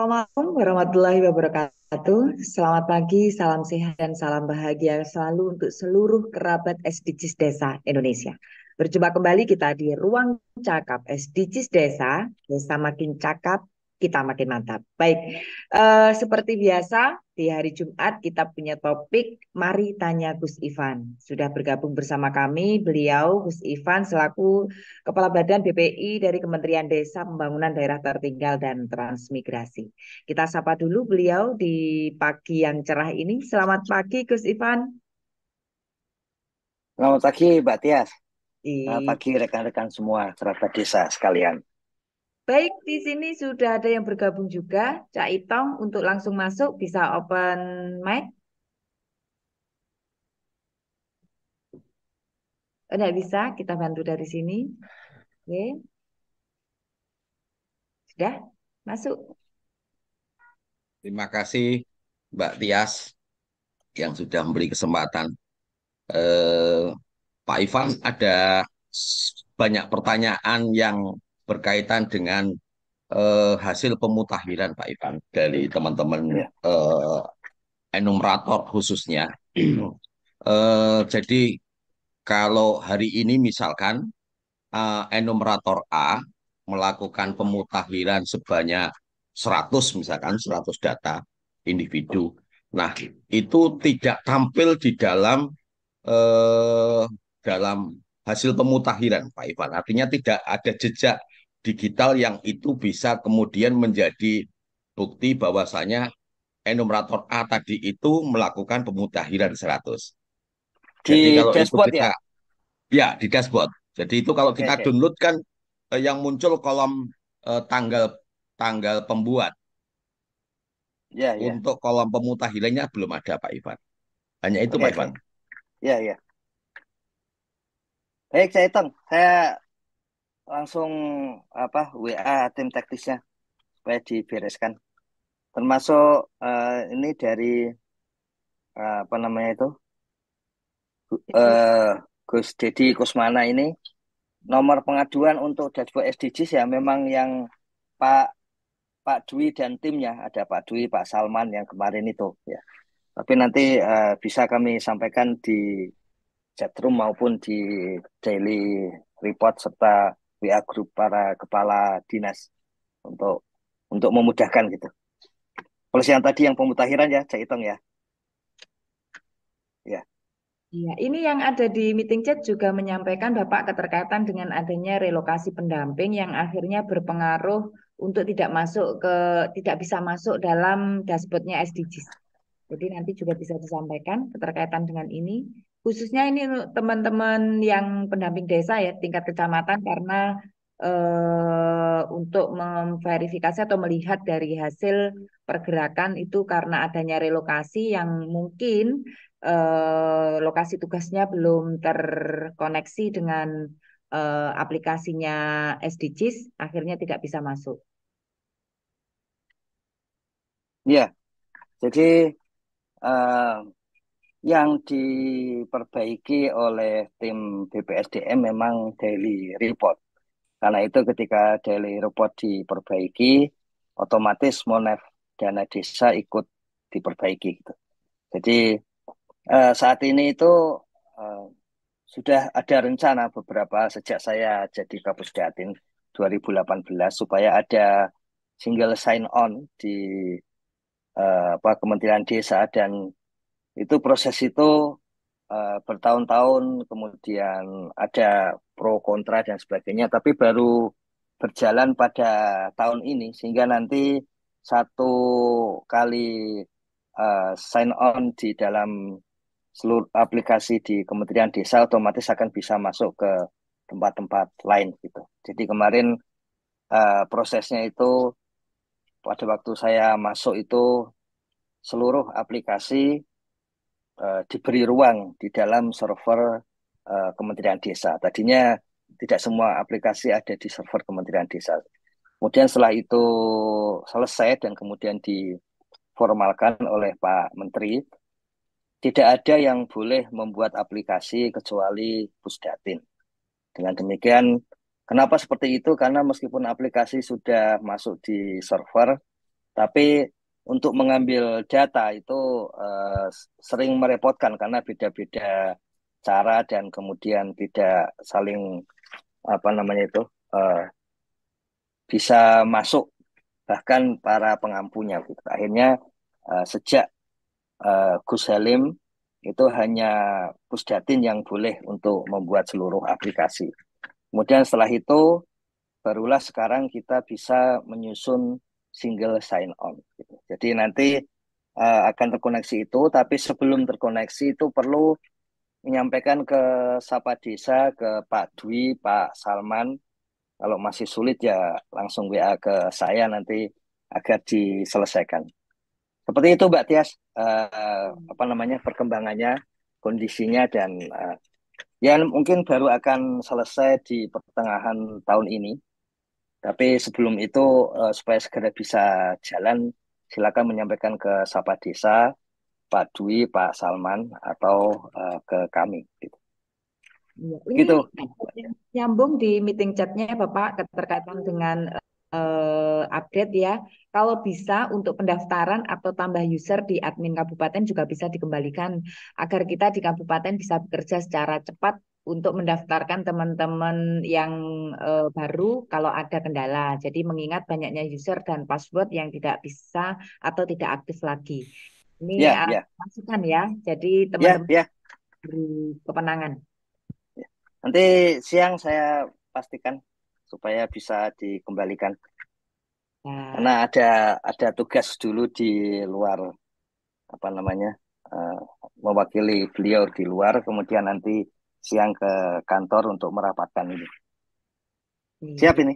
Assalamualaikum warahmatullahi wabarakatuh. Selamat pagi, salam sehat dan salam bahagia selalu untuk seluruh kerabat SDGs Desa Indonesia. Berjumpa kembali kita di ruang cakap SDGs Desa, Desa makin cakap, kita makin mantap. Baik, seperti biasa di hari Jumat kita punya topik Mari Tanya Gus Ivan. Sudah bergabung bersama kami beliau Gus Ivan selaku Kepala Badan BPI dari Kementerian Desa Pembangunan Daerah Tertinggal dan Transmigrasi. Kita sapa dulu beliau di pagi yang cerah ini. Selamat pagi Gus Ivan. Selamat pagi, Mbak Tias. Selamat Di pagi, rekan-rekan semua, kerabat desa sekalian. Baik, di sini sudah ada yang bergabung juga. Cak Itong untuk langsung masuk bisa open mic. Enggak bisa, kita bantu dari sini. Oke, sudah masuk. Terima kasih Mbak Tias yang sudah memberi kesempatan. Eh, Pak Ivan, ada banyak pertanyaan yang berkaitan dengan hasil pemutakhiran Pak Ivan dari teman-teman Ya, eh, enumerator khususnya. Jadi kalau hari ini misalkan enumerator A melakukan pemutakhiran sebanyak 100 misalkan 100 data individu. Nah, itu tidak tampil di eh, dalam hasil pemutakhiran, Pak Ivan. Artinya tidak ada jejak digital yang itu bisa kemudian menjadi bukti bahwasanya enumerator A tadi itu melakukan pemutakhiran 100. Jadi di kalau itu dashboard kita, ya. ya, di dashboard. Jadi itu kalau Oke, kita oke. download kan yang muncul kolom tanggal tanggal pembuat. Ya, ya. Untuk kolom pemutakhirannya belum ada Pak Ivan. Hanya itu Oke, Pak oke. Ivan. Ya, ya. Baik, saya hitung. Saya langsung WA tim teknisnya supaya dibereskan. Termasuk ini dari apa namanya itu Jadi, eh Gus Dedi Kusmana ini nomor pengaduan untuk dashboard SDGs ya memang yang Pak Pak Dwi dan timnya ada Pak Dwi, Pak Salman yang kemarin itu ya. Tapi nanti bisa kami sampaikan di chatroom maupun di daily report serta WA grup para kepala dinas untuk memudahkan gitu. Plus yang tadi yang pemutakhiran ya, saya hitung ya. Ya, iya, ini yang ada di meeting chat juga menyampaikan Bapak keterkaitan dengan adanya relokasi pendamping yang akhirnya berpengaruh untuk tidak bisa masuk dalam dashboardnya SDGs. Jadi nanti juga bisa disampaikan keterkaitan dengan ini. Khususnya ini untuk teman-teman yang pendamping desa ya tingkat kecamatan karena untuk memverifikasi atau melihat dari hasil pergerakan itu karena adanya relokasi yang mungkin lokasi tugasnya belum terkoneksi dengan aplikasinya SDGs, akhirnya tidak bisa masuk. ya. Jadi eh, yang diperbaiki oleh tim BPSDM memang daily report. Karena itu ketika daily report diperbaiki, otomatis Monef dana desa ikut diperbaiki gitu. Jadi saat ini itu eh, sudah ada rencana beberapa sejak saya jadi Kapus Datin 2018 supaya ada single sign on di Kementerian Desa dan itu proses itu bertahun-tahun kemudian ada pro kontra dan sebagainya tapi baru berjalan pada tahun ini sehingga nanti satu kali sign on di dalam seluruh aplikasi di Kementerian Desa otomatis akan bisa masuk ke tempat-tempat lain gitu. Jadi kemarin prosesnya itu pada waktu saya masuk itu seluruh aplikasi diberi ruang di dalam server Kementerian Desa. Tadinya tidak semua aplikasi ada di server Kementerian Desa. Kemudian setelah itu selesai dan kemudian diformalkan oleh Pak Menteri, tidak ada yang boleh membuat aplikasi kecuali Pusdatin. Dengan demikian, kenapa seperti itu? Karena meskipun aplikasi sudah masuk di server, Tapi untuk mengambil data itu sering merepotkan karena beda-beda cara dan kemudian tidak saling apa namanya itu eh, bisa masuk bahkan para pengampunya gitu. Akhirnya sejak Gus Halim itu hanya Pusdatin yang boleh untuk membuat seluruh aplikasi. Kemudian setelah itu barulah sekarang kita bisa menyusun single sign on gitu. Jadi nanti akan terkoneksi itu, tapi sebelum terkoneksi itu perlu menyampaikan ke Sapa Desa, ke Pak Dwi, Pak Salman. Kalau masih sulit ya langsung WA ke saya nanti agar diselesaikan. Seperti itu Mbak Tias, apa namanya perkembangannya, kondisinya dan ya mungkin baru akan selesai di pertengahan tahun ini. Tapi sebelum itu supaya segera bisa jalan, silakan menyampaikan ke Sapa Desa, Pak Dwi, Pak Salman atau ke kami. Gitu. Iya, ini Gitu. nyambung di meeting chatnya Bapak keterkaitan dengan update ya. Kalau bisa untuk pendaftaran atau tambah user di admin kabupaten juga bisa dikembalikan agar kita di kabupaten bisa bekerja secara cepat untuk mendaftarkan teman-teman yang baru kalau ada kendala. Jadi mengingat banyaknya user dan password yang tidak bisa atau tidak aktif lagi. Ini Ya, ya, masukan ya. Jadi ya, teman-teman ya. beri kepenangan. Ya. Nanti siang saya pastikan supaya bisa dikembalikan. Karena Nah, ada tugas dulu di luar apa namanya eh, mewakili beliau di luar, kemudian nanti siang ke kantor untuk merapatkan ini. Siap iya. ini.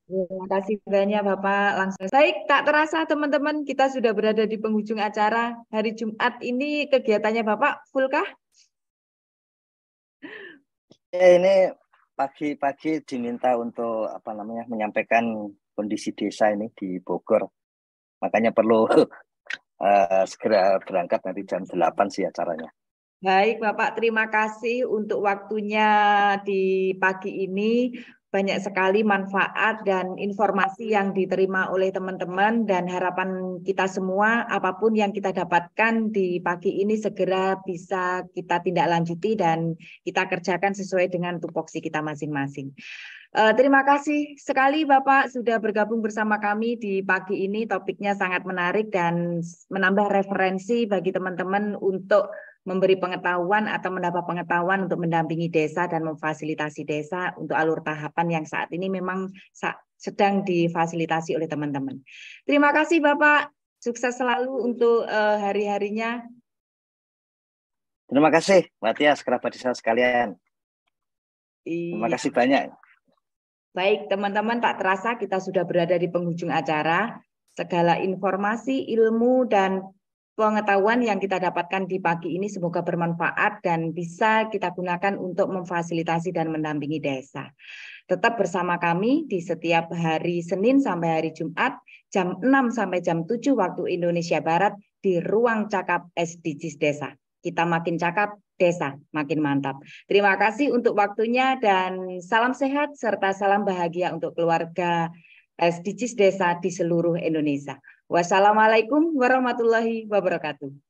Terima kasih banyak Bapak. Langsung. Baik, tak terasa teman-teman kita sudah berada di penghujung acara. Hari Jumat ini kegiatannya Bapak full kah? Ya, ini pagi-pagi diminta untuk apa namanya menyampaikan kondisi desa ini di Bogor. Makanya perlu segera berangkat nanti jam 8 sih acaranya. Baik Bapak, terima kasih untuk waktunya di pagi ini. Banyak sekali manfaat dan informasi yang diterima oleh teman-teman dan harapan kita semua apapun yang kita dapatkan di pagi ini segera bisa kita tindak lanjuti dan kita kerjakan sesuai dengan tupoksi kita masing-masing. Terima kasih sekali Bapak sudah bergabung bersama kami di pagi ini. Topiknya sangat menarik dan menambah referensi bagi teman-teman untuk memberi pengetahuan atau mendapat pengetahuan untuk mendampingi desa dan memfasilitasi desa untuk alur tahapan yang saat ini memang sedang difasilitasi oleh teman-teman. Terima kasih Bapak, sukses selalu untuk hari-harinya. Terima kasih, Mbak Tias, kerabat desa sekalian. Terima Iya. kasih banyak. Baik, teman-teman, tak terasa kita sudah berada di penghujung acara. Segala informasi, ilmu, dan pengetahuan yang kita dapatkan di pagi ini semoga bermanfaat dan bisa kita gunakan untuk memfasilitasi dan mendampingi desa. Tetap bersama kami di setiap hari Senin sampai hari Jumat, jam 6 sampai jam 7 waktu Indonesia Barat di Ruang Cakap SDGs Desa. Kita makin cakap, desa makin mantap. Terima kasih untuk waktunya dan salam sehat serta salam bahagia untuk keluarga SDGs Desa di seluruh Indonesia. Wassalamualaikum warahmatullahi wabarakatuh.